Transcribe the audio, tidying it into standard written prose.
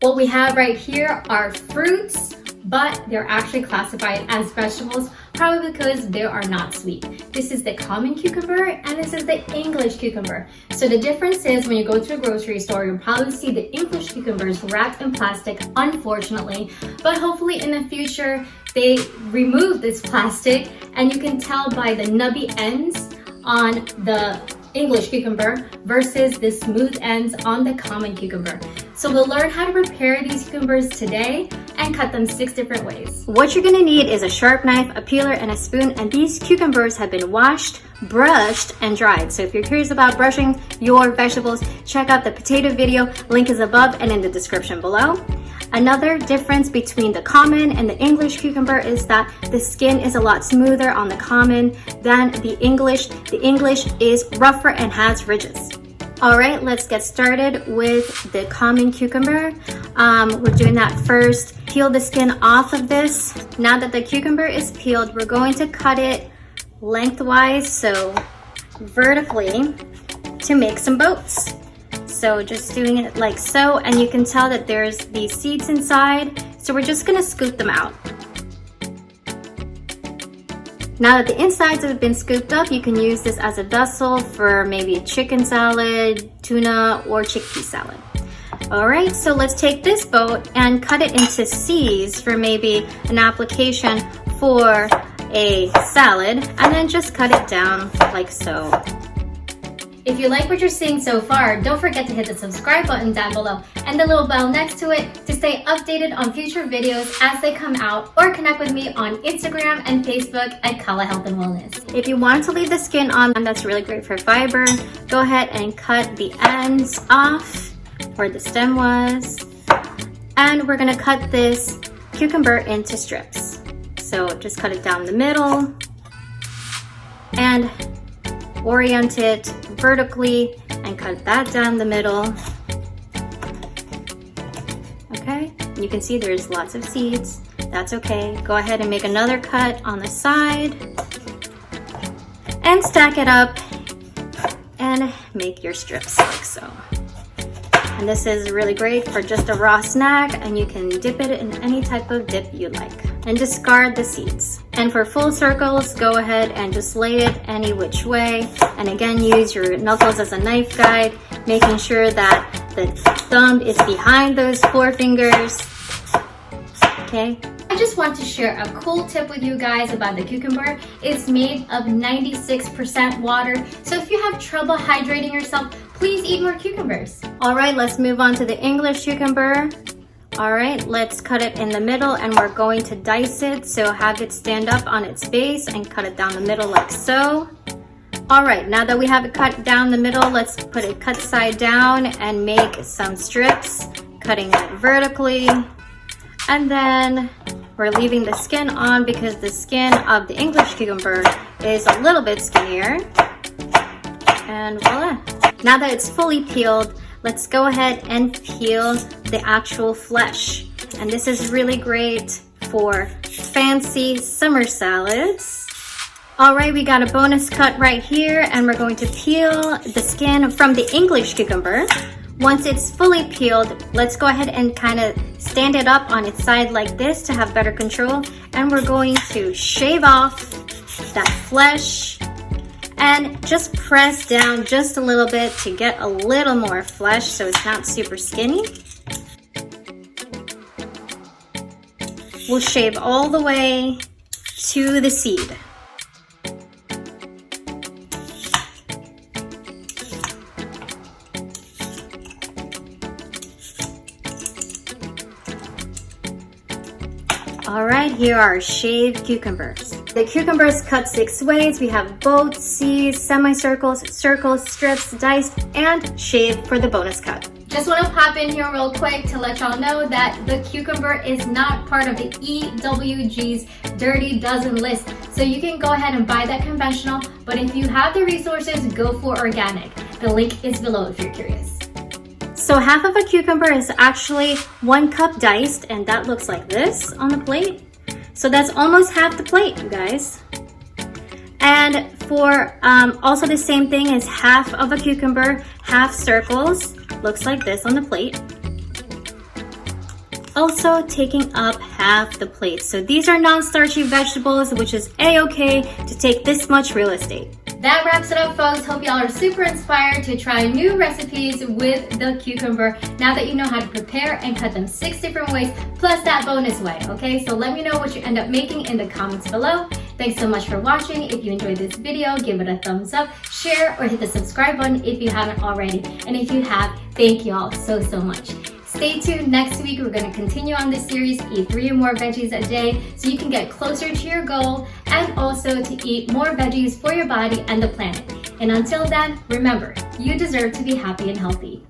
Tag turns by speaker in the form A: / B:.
A: What we have right here are fruits, but they're actually classified as vegetables, probably because they are not sweet. This is the common cucumber and this is the English cucumber. So the difference is when you go to a grocery store, you'll probably see the English cucumbers wrapped in plastic, unfortunately, but hopefully in the future, they remove this plastic and you can tell by the nubby ends on the English cucumber versus the smooth ends on the common cucumber. So we'll learn how to prepare these cucumbers today and cut them 6 different ways. What you're gonna need is a sharp knife, a peeler, and a spoon, and these cucumbers have been washed, brushed, and dried. So if you're curious about brushing your vegetables, check out the potato video. Link is above and in the description below. Another difference between the common and the English cucumber is that the skin is a lot smoother on the common than the English. The English is rougher and has ridges. All right, let's get started with the common cucumber. We're doing that first. Peel the skin off of this. Now that the cucumber is peeled, we're going to cut it lengthwise, so vertically, to make some boats. So just doing it like so, and you can tell that there's these seeds inside. So we're just gonna scoop them out. Now that the insides have been scooped up, you can use this as a vessel for maybe chicken salad, tuna, or chickpea salad. All right, so let's take this boat and cut it into C's for maybe an application for a salad, and then just cut it down like so. If you like what you're seeing so far, don't forget to hit the subscribe button down below and the little bell next to it to stay updated on future videos as they come out, or connect with me on Instagram and Facebook at Kala Health and Wellness. If you want to leave the skin on, that's really great for fiber, go ahead and cut the ends off where the stem was. And we're gonna cut this cucumber into strips. So just cut it down the middle and orient it vertically and cut that down the middle. Okay, and you can see there's lots of seeds. That's okay. Go ahead and make another cut on the side and stack it up and make your strips like so. And this is really great for just a raw snack, and you can dip it in any type of dip you like. And discard the seeds. And for full circles, go ahead and just lay it any which way. And again, use your knuckles as a knife guide, making sure that the thumb is behind those forefingers. Okay. I just want to share a cool tip with you guys about the cucumber. It's made of 96% water. So if you have trouble hydrating yourself, please eat more cucumbers. All right, let's move on to the English cucumber. All right, let's cut it in the middle, and we're going to dice it. So have it stand up on its base and cut it down the middle like so. All right, now that we have it cut down the middle, let's put it cut side down and make some strips, cutting it vertically. And then we're leaving the skin on because the skin of the English cucumber is a little bit skinnier. And voila. Now that it's fully peeled, let's go ahead and peel the actual flesh. And this is really great for fancy summer salads. All right, we got a bonus cut right here, and we're going to peel the skin from the English cucumber. Once it's fully peeled, let's go ahead and kind of stand it up on its side like this to have better control. And we're going to shave off that flesh and just press down just a little bit to get a little more flesh so it's not super skinny. We'll shave all the way to the seed. All right, here are shaved cucumbers. The cucumbers cut 6 ways. We have boats, C's, semicircles, circles, strips, diced, and shaved for the bonus cut. Just want to pop in here real quick to let y'all know that the cucumber is not part of the EWG's Dirty Dozen list. So you can go ahead and buy that conventional, but if you have the resources, go for organic. The link is below if you're curious. So half of a cucumber is actually 1 cup diced, and that looks like this on the plate. So that's almost half the plate, you guys. And for also the same thing is half of a cucumber, half circles, looks like this on the plate. also taking up half the plate. So these are non-starchy vegetables, which is a-okay to take this much real estate. That wraps it up, folks. Hope y'all are super inspired to try new recipes with the cucumber now that you know how to prepare and cut them 6 different ways, plus that bonus way, okay? So let me know what you end up making in the comments below. Thanks so much for watching. If you enjoyed this video, give it a thumbs up, share, or hit the subscribe button if you haven't already. And if you have, thank y'all so much. Stay tuned. Next week, we're going to continue on this series, eat 3 or more veggies a day so you can get closer to your goal and also to eat more veggies for your body and the planet. And until then, remember, you deserve to be happy and healthy.